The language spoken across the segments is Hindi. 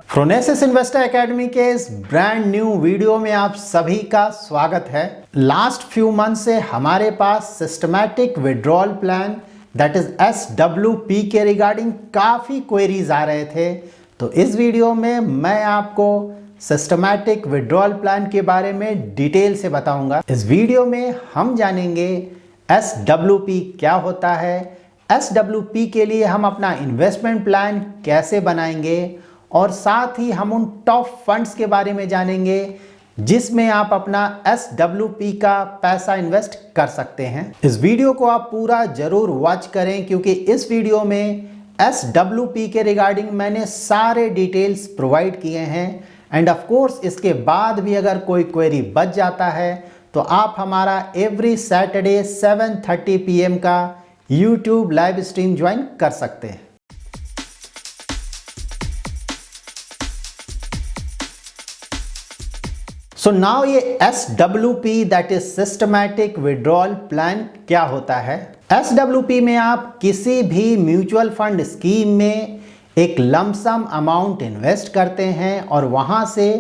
फ्रोनेसिस इन्वेस्टर एकेडमी के इस ब्रांड न्यू वीडियो में आप सभी का स्वागत है। लास्ट फ्यू मंथ से हमारे पास systematic withdrawal plan that is SWP के रिगार्डिंग काफ़ी क्वेरीज आ रहे थे। तो इस वीडियो में मैं आपको सिस्टमैटिक विड्रॉल प्लान के बारे में डिटेल से बताऊंगा। इस वीडियो में हम जानेंगे SWP क्या होता है, SWP के लिए हम अपना इन्वेस्टमेंट प्लान कैसे बनाएंगे और साथ ही हम उन टॉप फंड्स के बारे में जानेंगे जिसमें आप अपना SWP का पैसा इन्वेस्ट कर सकते हैं। इस वीडियो को आप पूरा जरूर वॉच करें क्योंकि इस वीडियो में SWP के रिगार्डिंग मैंने सारे डिटेल्स प्रोवाइड किए हैं एंड ऑफ कोर्स इसके बाद भी अगर कोई क्वेरी बच जाता है तो आप हमारा एवरी सैटरडे 7:30 PM का YouTube लाइव स्ट्रीम ज्वाइन कर सकते हैं। सो नाउ ये SWP that is systematic withdrawal plan क्या होता है। SWP में आप किसी भी म्यूचुअल फंड स्कीम में एक लमसम अमाउंट इन्वेस्ट करते हैं और वहां से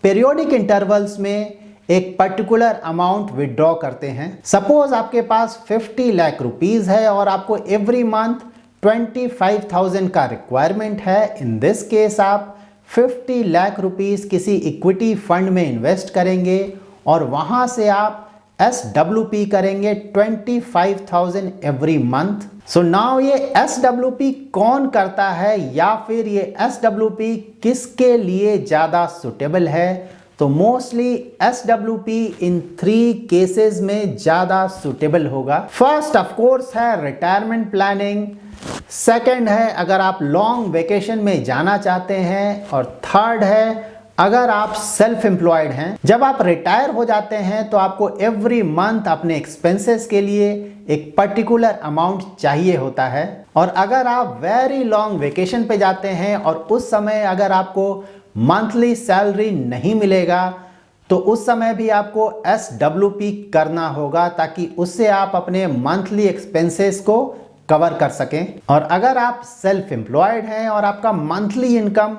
पीरियोडिक इंटरवल्स में एक पर्टिकुलर अमाउंट विड्रॉ करते हैं। सपोज आपके पास 50 लाख रुपीस है और आपको एवरी मंथ 25,000 का रिक्वायरमेंट है। इन दिस केस आप 50 लाख रुपीस किसी इक्विटी फंड में इन्वेस्ट करेंगे और वहां से आप SWP करेंगे 25,000 एवरी मंथ। सो नाउ ये SWP कौन करता है या फिर ये SWP किसके लिए ज़्यादा सुटेबल है, तो मोस्टली SWP इन 3 केसेस में ज़्यादा सुटेबल होगा। फर्स्ट ऑफ कोर्स है रिटायरमेंट प्लानिंग, सेकंड है अगर आप लॉन्ग वेकेशन में जाना चाहते हैं और थर्ड है अगर आप सेल्फ एम्प्लॉयड हैं। जब आप रिटायर हो जाते हैं तो आपको एवरी मंथ अपने एक्सपेंसेस के लिए एक पर्टिकुलर अमाउंट चाहिए होता है और अगर आप वेरी लॉन्ग वेकेशन पे जाते हैं और उस समय अगर आपको मंथली सैलरी नहीं मिलेगा तो उस समय भी आपको SWP करना होगा ताकि उससे आप अपने मंथली एक्सपेंसेस को कवर कर सकें। और अगर आप सेल्फ एम्प्लॉयड हैं और आपका मंथली इनकम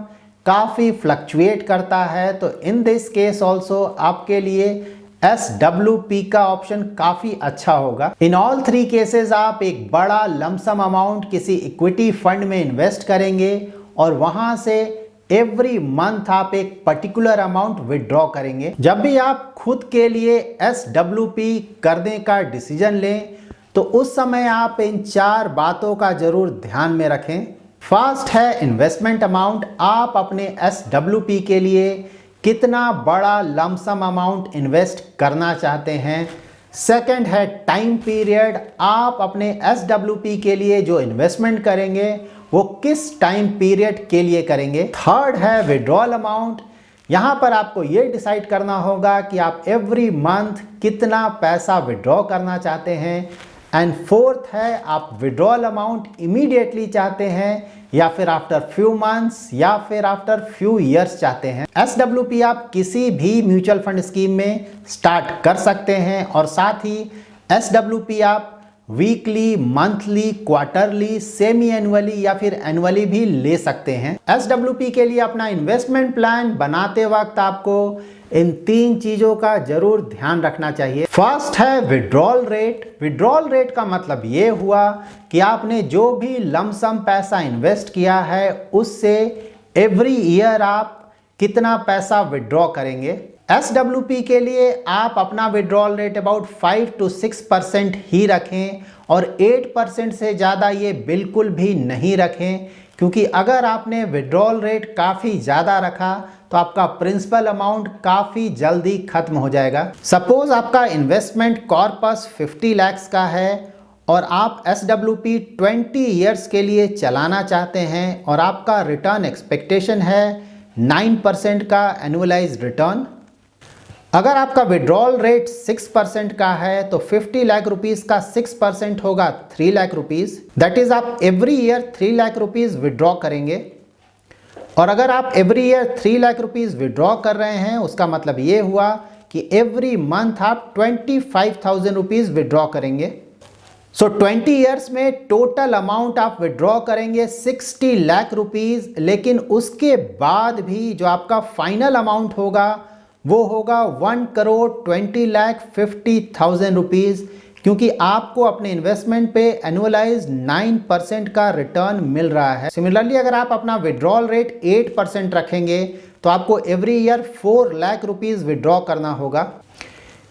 काफ़ी फ्लक्चुएट करता है तो इन दिस केस ऑल्सो आपके लिए SWP का ऑप्शन काफ़ी अच्छा होगा। इन ऑल 3 केसेस आप एक बड़ा लमसम अमाउंट किसी इक्विटी फंड में इन्वेस्ट करेंगे और वहां से एवरी मंथ आप एक पर्टिकुलर अमाउंट विड्रॉ करेंगे। जब भी आप खुद के लिए SWP करने का डिसीजन लें तो उस समय आप इन 4 बातों का जरूर ध्यान में रखें। फर्स्ट है इन्वेस्टमेंट अमाउंट, आप अपने SWP के लिए कितना बड़ा लमसम अमाउंट इन्वेस्ट करना चाहते हैं। सेकंड है टाइम पीरियड, आप अपने SWP के लिए जो इन्वेस्टमेंट करेंगे वो किस टाइम पीरियड के लिए करेंगे। थर्ड है विड्रॉल अमाउंट, यहाँ पर आपको ये डिसाइड करना होगा कि आप एवरी मंथ कितना पैसा विड्रॉ करना चाहते हैं। एंड फोर्थ है आप विड्रॉल अमाउंट इमीडिएटली चाहते हैं या फिर आफ्टर फ्यू मंथ्स या फिर आफ्टर फ्यू इयर्स चाहते हैं। SWP आप किसी भी म्यूचुअल फंड स्कीम में स्टार्ट कर सकते हैं और साथ ही SWP आप weekly, monthly, quarterly, semi annually या फिर एनुअली भी ले सकते हैं। SWP के लिए अपना इन्वेस्टमेंट प्लान बनाते वक्त आपको इन 3 चीजों का जरूर ध्यान रखना चाहिए। फर्स्ट है विड्रॉल रेट। विड्रॉल रेट का मतलब ये हुआ कि आपने जो भी लमसम पैसा इन्वेस्ट किया है उससे एवरी ईयर आप कितना पैसा विड्रॉ करेंगे। SWP के लिए आप अपना विड्रॉल रेट अबाउट 5 to 6% ही रखें और 8% से ज़्यादा ये बिल्कुल भी नहीं रखें क्योंकि अगर आपने विड्रॉल रेट काफ़ी ज़्यादा रखा तो आपका प्रिंसिपल अमाउंट काफ़ी जल्दी खत्म हो जाएगा। सपोज आपका इन्वेस्टमेंट कॉर्पस 50 लाख का है और आप SWP 20 ईयर्स के लिए चलाना चाहते हैं और आपका रिटर्न एक्सपेक्टेशन है 9% का एनुअलाइज्ड रिटर्न। अगर आपका विड्रॉल रेट 6% का है तो 50 लाख रुपीस का 6% होगा 3 लाख रुपीस। दैट इज आप every year 3 lakh rupees withdraw करेंगे और अगर आप every year 3 lakh rupees withdraw कर रहे हैं उसका मतलब ये हुआ कि एवरी मंथ आप 25,000 रुपीस विड्रॉ करेंगे। सो 20 ईयर्स में टोटल अमाउंट आप विड्रॉ करेंगे 60 लाख रुपीस, लेकिन उसके बाद भी जो आपका फाइनल अमाउंट होगा वो होगा 1,20,50,000 रुपीस, क्योंकि आपको अपने इन्वेस्टमेंट पे एनुअलाइज 9% का रिटर्न मिल रहा है। सिमिलरली अगर आप अपना विड्रॉल रेट 8% रखेंगे तो आपको every year 4 lakh rupees withdraw करना होगा।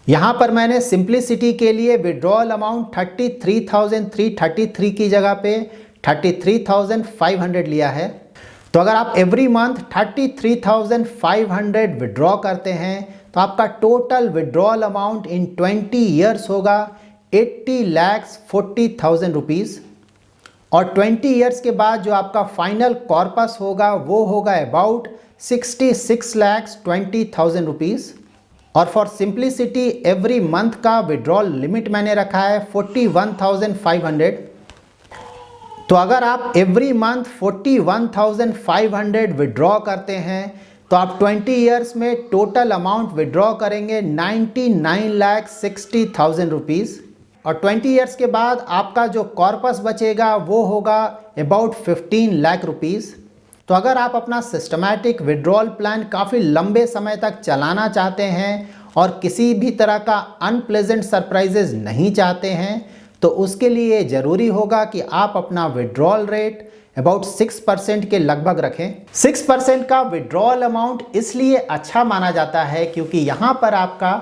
यहाँ पर मैंने सिंप्लिसिटी के लिए विड्रॉल अमाउंट 33,333 की जगह पे 33,500 लिया है। तो अगर आप एवरी मंथ 33,500 विड्रॉ करते हैं तो आपका total withdrawal amount in 20 years होगा 80,40,000 रुपीस, और 20 ईयर्स के बाद जो आपका फाइनल कॉर्पस होगा वो होगा अबाउट 66,20,000 रुपीस। और फॉर सिंप्लिसिटी एवरी मंथ का विड्रॉल लिमिट मैंने रखा है 41,500। तो अगर आप एवरी मंथ 41,500 विड्रॉ करते हैं तो आप 20 ईयर्स में टोटल अमाउंट विड्रॉ करेंगे 99,60,000 रुपीस, और 20 ईयर्स के बाद आपका जो कॉर्पस बचेगा वो होगा अबाउट 15 लाख रुपीस। तो अगर आप अपना सिस्टमैटिक विड्रॉल प्लान काफ़ी लंबे समय तक चलाना चाहते हैं और किसी भी तरह का अनप्लेजेंट सरप्राइजेज नहीं चाहते हैं तो उसके लिए ज़रूरी होगा कि आप अपना विड्रॉल रेट अबाउट 6% के लगभग रखें। 6% का विड्रॉल अमाउंट इसलिए अच्छा माना जाता है क्योंकि यहाँ पर आपका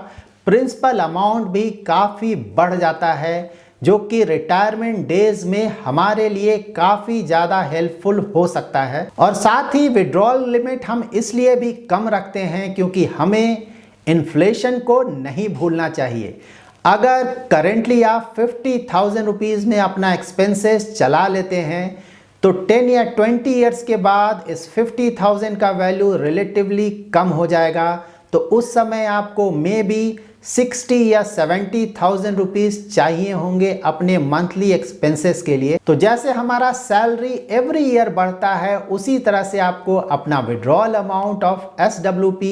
प्रिंसिपल अमाउंट भी काफ़ी बढ़ जाता है, जो कि रिटायरमेंट डेज में हमारे लिए काफ़ी ज़्यादा हेल्पफुल हो सकता है। और साथ ही विड्रॉल लिमिट हम इसलिए भी कम रखते हैं क्योंकि हमें इन्फ्लेशन को नहीं भूलना चाहिए। अगर करेंटली आप 50,000 रुपीज़ में अपना एक्सपेंसेस चला लेते हैं तो 10 या 20 ईयर्स के बाद इस 50,000 का वैल्यू रिलेटिवली कम हो जाएगा, तो उस समय आपको मे बी 60 या 70,000 रुपीज़ चाहिए होंगे अपने मंथली एक्सपेंसेस के लिए। तो जैसे हमारा सैलरी एवरी ईयर बढ़ता है उसी तरह से आपको अपना withdrawal amount of SWP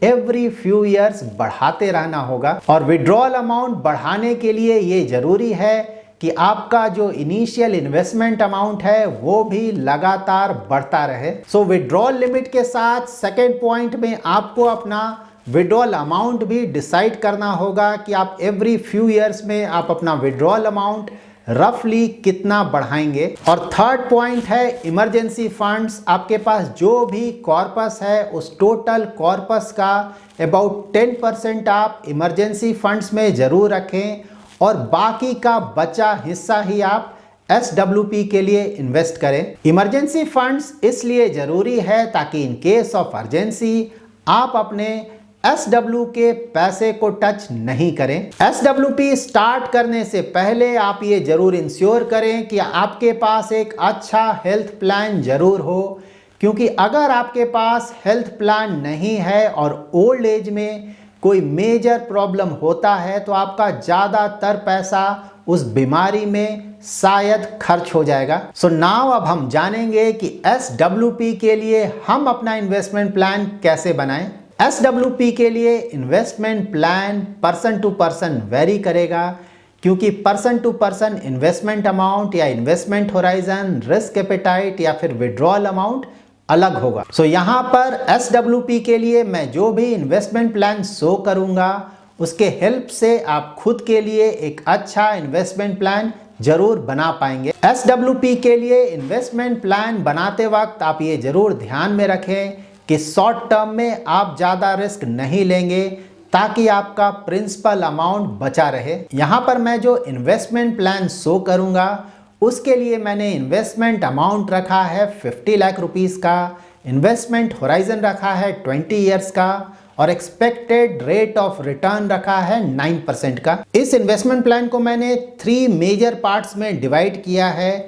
every few years बढ़ाते रहना होगा। और विड्रॉल अमाउंट बढ़ाने के लिए ये ज़रूरी है कि आपका जो इनिशियल इन्वेस्टमेंट अमाउंट है वो भी लगातार बढ़ता रहे। सो विड्रॉल लिमिट के साथ सेकेंड पॉइंट में आपको अपना विड्रॉल अमाउंट भी डिसाइड करना होगा कि आप एवरी फ्यू ईयर्स में आप अपना विड्रॉल अमाउंट रफली कितना बढ़ाएंगे। और थर्ड पॉइंट है इमरजेंसी फंड्स। आपके पास जो भी कॉर्पस है उस टोटल कॉर्पस का अबाउट 10% आप इमरजेंसी फंड्स में ज़रूर रखें और बाकी का बचा हिस्सा ही आप SWP के लिए इन्वेस्ट करें। इमरजेंसी फंड्स इसलिए ज़रूरी है ताकि इन केस ऑफ अर्जेंसी आप अपने SW के पैसे को टच नहीं करें। SWP स्टार्ट करने से पहले आप ये जरूर इंश्योर करें कि आपके पास एक अच्छा हेल्थ प्लान जरूर हो, क्योंकि अगर आपके पास हेल्थ प्लान नहीं है और ओल्ड एज में कोई मेजर प्रॉब्लम होता है तो आपका ज़्यादातर पैसा उस बीमारी में शायद खर्च हो जाएगा। सो नाउ अब हम जानेंगे कि SWP के लिए हम अपना इन्वेस्टमेंट प्लान कैसे बनाएं। SWP के लिए investment plan person to person vary करेगा, क्योंकि person to person investment amount या इन्वेस्टमेंट होराइजन, रिस्क एपेटाइट या फिर विड्रॉल अमाउंट अलग होगा। सो यहाँ पर SWP के लिए मैं जो भी इन्वेस्टमेंट प्लान शो करूँगा उसके हेल्प से आप खुद के लिए एक अच्छा इन्वेस्टमेंट प्लान जरूर बना पाएंगे। SWP के लिए इन्वेस्टमेंट प्लान बनाते वक्त आप ये जरूर ध्यान में रखें कि शॉर्ट टर्म में आप ज़्यादा रिस्क नहीं लेंगे ताकि आपका प्रिंसिपल अमाउंट बचा रहे। यहाँ पर मैं जो इन्वेस्टमेंट प्लान शो करूँगा उसके लिए मैंने इन्वेस्टमेंट अमाउंट रखा है 50 लाख रुपीस का, इन्वेस्टमेंट होराइजन रखा है 20 ईयर्स का और एक्सपेक्टेड रेट ऑफ रिटर्न रखा है 9% का। इस इन्वेस्टमेंट प्लान को मैंने 3 मेजर पार्ट्स में डिवाइड किया है।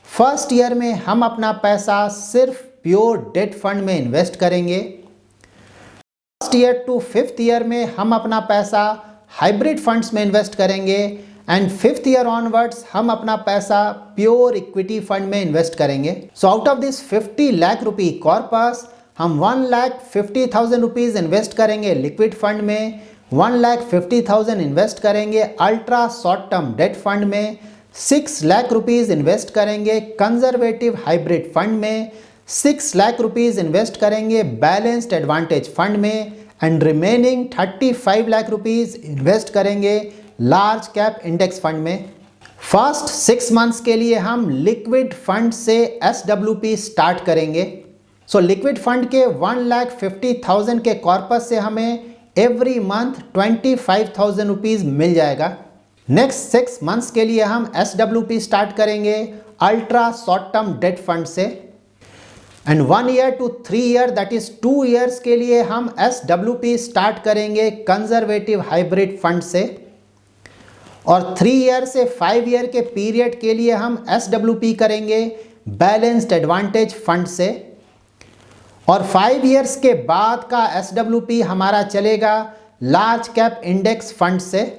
फर्स्ट ईयर में हम अपना पैसा सिर्फ प्योर डेट फंड में इन्वेस्ट करेंगे। First year to 5th year में हम अपना पैसा हाइब्रिड फंड्स में इन्वेस्ट करेंगे एंड 5th ईयर ऑनवर्ड्स हम अपना पैसा प्योर इक्विटी फंड में इन्वेस्ट करेंगे। So out of this 50 lakh rupee corpus हम 1,50,000 रुपीज़ इन्वेस्ट करेंगे लिक्विड फंड में, 1,50,000 इन्वेस्ट करेंगे ultra short term debt fund में, 6 लाख रुपीस इन्वेस्ट करेंगे कंजर्वेटिव हाइब्रिड फंड में, 6 लाख रुपीस इन्वेस्ट करेंगे बैलेंस्ड एडवांटेज फंड में and remaining 35 lakh rupees invest करेंगे लार्ज कैप इंडेक्स फंड में। फर्स्ट 6 मंथ्स के लिए हम लिक्विड फंड से SWP स्टार्ट करेंगे। सो लिक्विड फंड के 1,50,000 के कॉर्पस से हमें एवरी मंथ 25,000 रुपीज मिल जाएगा। नेक्स्ट 6 मंथ्स के लिए हम SWP स्टार्ट करेंगे ultra short term debt fund से and 1 year to 3 year that is 2 years के लिए हम SWP स्टार्ट करेंगे कंजर्वेटिव हाइब्रिड फंड से और 3 ईयर से 5 ईयर के पीरियड के लिए हम SWP करेंगे बैलेंस्ड एडवांटेज फंड से और 5 ईयर्स के बाद का SWP हमारा चलेगा लार्ज कैप इंडेक्स फंड से।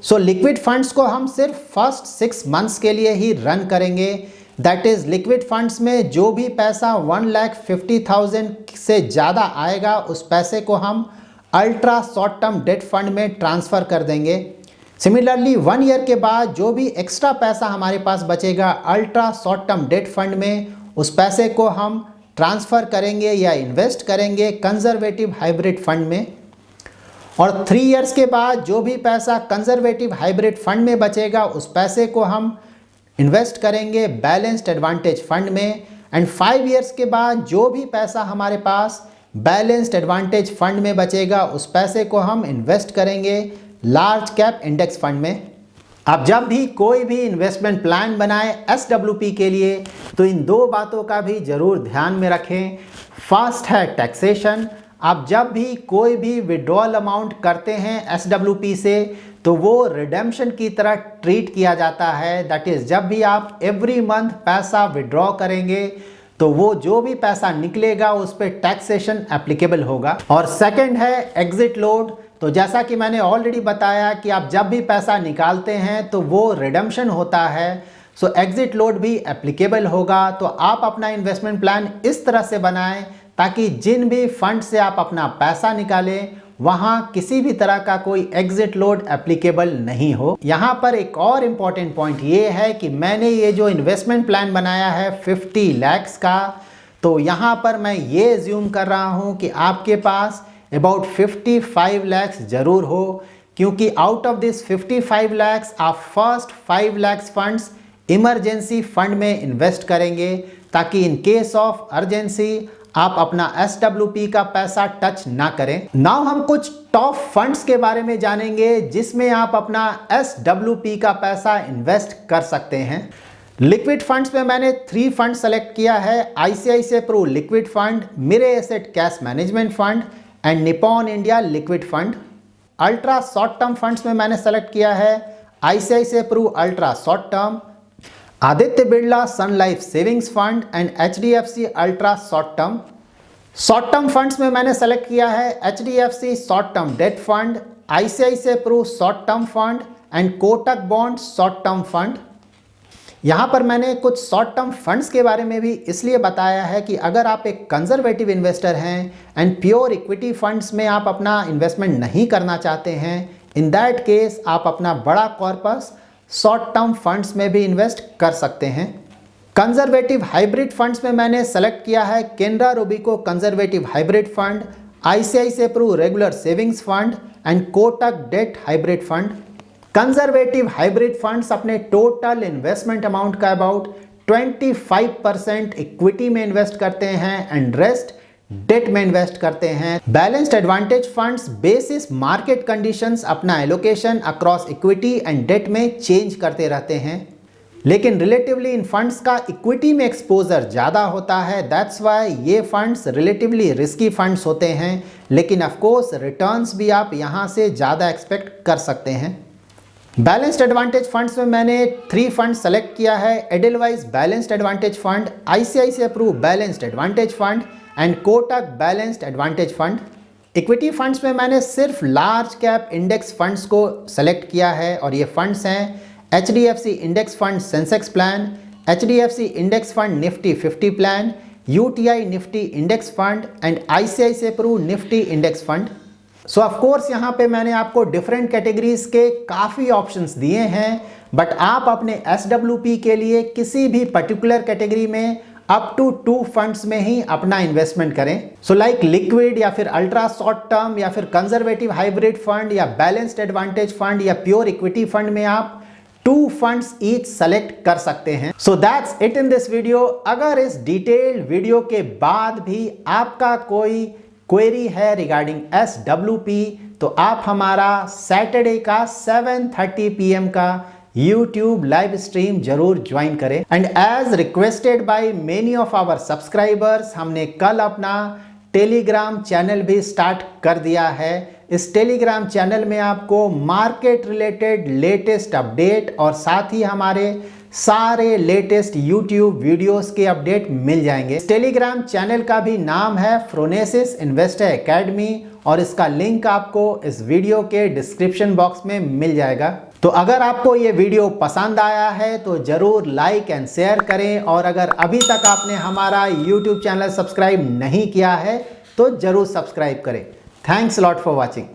सो लिक्विड फंड्स को हम सिर्फ फर्स्ट 6 मंथ्स के लिए ही रन करेंगे। दैट इज लिक्विड फंड्स में जो भी पैसा 1,50,000 से ज़्यादा आएगा उस पैसे को हम ultra short term debt fund में ट्रांसफ़र कर देंगे। सिमिलरली 1 ईयर के बाद जो भी एक्स्ट्रा पैसा हमारे पास बचेगा ultra short term debt fund में, उस पैसे को हम ट्रांसफ़र करेंगे या इन्वेस्ट करेंगे कंजर्वेटिव हाइब्रिड फंड में और 3 इयर्स के बाद जो भी पैसा कंजर्वेटिव हाइब्रिड फंड में बचेगा उस पैसे को हम इन्वेस्ट करेंगे बैलेंस्ड एडवांटेज फंड में एंड 5 इयर्स के बाद जो भी पैसा हमारे पास बैलेंस्ड एडवांटेज फंड में बचेगा उस पैसे को हम इन्वेस्ट करेंगे लार्ज कैप इंडेक्स फंड में। अब जब भी कोई भी इन्वेस्टमेंट प्लान बनाए SWP के लिए तो इन 2 बातों का भी ज़रूर ध्यान में रखें। फर्स्ट है टैक्सेशन। आप जब भी कोई भी विड्रॉल अमाउंट करते हैं SWP से तो वो रिडेम्पशन की तरह ट्रीट किया जाता है। दैट इज़ जब भी आप एवरी मंथ पैसा विड्रॉ करेंगे तो वो जो भी पैसा निकलेगा उस पर टैक्सेशन एप्लीकेबल होगा। और सेकंड है एग्जिट लोड। तो जैसा कि मैंने ऑलरेडी बताया कि आप जब भी पैसा निकालते हैं तो वो रिडेम्पशन होता है, सो एग्जिट लोड भी एप्लीकेबल होगा। तो आप अपना इन्वेस्टमेंट प्लान इस तरह से बनाएं ताकि जिन भी फंड से आप अपना पैसा निकालें वहां किसी भी तरह का कोई एग्जिट लोड एप्लीकेबल नहीं हो। यहां पर एक और इम्पॉर्टेंट पॉइंट ये है कि मैंने ये जो इन्वेस्टमेंट प्लान बनाया है 50 लाख का, तो यहां पर मैं ये एज्यूम कर रहा हूं कि आपके पास अबाउट 55 लाख जरूर हो, क्योंकि आउट ऑफ दिस 55 लाख आप first 5 lakh funds emergency fund में इन्वेस्ट करेंगे ताकि इन केस ऑफ अर्जेंसी आप अपना SWP का पैसा टच ना करें। नाउ हम कुछ टॉप फंड्स के बारे में जानेंगे जिसमें आप अपना SWP का पैसा इन्वेस्ट कर सकते हैं। लिक्विड फंड्स में मैंने 3 फंड सेलेक्ट किया है, ICICI pro liquid fund, Mirae asset cash management fund and Nippon India liquid fund. Ultra short term funds में मैंने सेलेक्ट किया है ICICI pro ultra short term, Aditya Birla sun life savings fund and HDFC ultra short term. Short term funds में मैंने सेलेक्ट किया है HDFC short term debt fund, ICICI pro short term fund and Kotak bond short term fund. यहाँ पर मैंने कुछ शॉर्ट टर्म फंड्स के बारे में भी इसलिए बताया है कि अगर आप एक कंजर्वेटिव इन्वेस्टर हैं एंड प्योर इक्विटी फंड्स में आप अपना इन्वेस्टमेंट नहीं करना चाहते हैं, इन दैट केस आप अपना बड़ा कॉर्पस शॉर्ट टर्म फंड्स में भी इन्वेस्ट कर सकते हैं। कंजर्वेटिव हाइब्रिड फंड्स में मैंने सेलेक्ट किया है Canara Robeco conservative hybrid fund, ICICI pro regular savings fund and Kotak debt hybrid fund. Conservative hybrid funds अपने टोटल इन्वेस्टमेंट अमाउंट का अबाउट 25% इक्विटी में इन्वेस्ट करते हैं एंड रेस्ट डेट में इन्वेस्ट करते हैं। Balanced advantage funds basis market conditions अपना allocation across equity and debt में चेंज करते रहते हैं, लेकिन रिलेटिवली इन फंड्स का इक्विटी में एक्सपोजर ज़्यादा होता है। दैट्स वाई ये फंड्स रिलेटिवली रिस्की फंड्स होते हैं, लेकिन ऑफ कोर्स रिटर्न्स भी आप यहाँ से ज़्यादा एक्सपेक्ट कर सकते हैं। बैलेंस्ड एडवांटेज फंड्स में मैंने 3 फंड सेलेक्ट किया है, Edelweiss balanced advantage fund, ICICI pro balanced advantage fund and Kotak balanced advantage fund. Equity funds में मैंने सिर्फ लार्ज कैप इंडेक्स फंड्स को सेलेक्ट किया है और ये फंड्स हैं HDFC index fund Sensex plan, HDFC index fund Nifty 50 plan, UTI Nifty index fund and ICICI pro Nifty index fund. So of course यहाँ पे मैंने आपको डिफरेंट कैटेगरीज के काफ़ी ऑप्शंस दिए हैं, बट आप अपने SWP के लिए किसी भी पर्टिकुलर कैटेगरी में अप टू 2 फंड्स में ही अपना इन्वेस्टमेंट करें। सो लाइक लिक्विड या फिर अल्ट्रा शॉर्ट टर्म या फिर कंजर्वेटिव हाइब्रिड फंड या बैलेंस्ड एडवांटेज फंड या प्योर इक्विटी फंड में आप 2 फंड्स ईच सेलेक्ट कर सकते हैं। So that's it in this video. अगर इस डिटेल्ड वीडियो के बाद भी आपका कोई क्वेरी है रिगार्डिंग SWP तो आप हमारा सैटरडे का 7:30 PM का YouTube लाइव स्ट्रीम जरूर ज्वाइन करें। And as requested by many of our subscribers, हमने कल अपना टेलीग्राम चैनल भी स्टार्ट कर दिया है। इस टेलीग्राम चैनल में आपको मार्केट रिलेटेड लेटेस्ट अपडेट और साथ ही हमारे सारे लेटेस्ट YouTube वीडियोस के अपडेट मिल जाएंगे। इस टेलीग्राम चैनल का भी नाम है फ्रोनेसिस इन्वेस्टर एकेडमी और इसका लिंक आपको इस वीडियो के डिस्क्रिप्शन बॉक्स में मिल जाएगा। तो अगर आपको ये वीडियो पसंद आया है तो जरूर लाइक एंड शेयर करें और अगर अभी तक आपने हमारा YouTube चैनल सब्सक्राइब नहीं किया है तो जरूर सब्सक्राइब करें। Thanks lot for watching.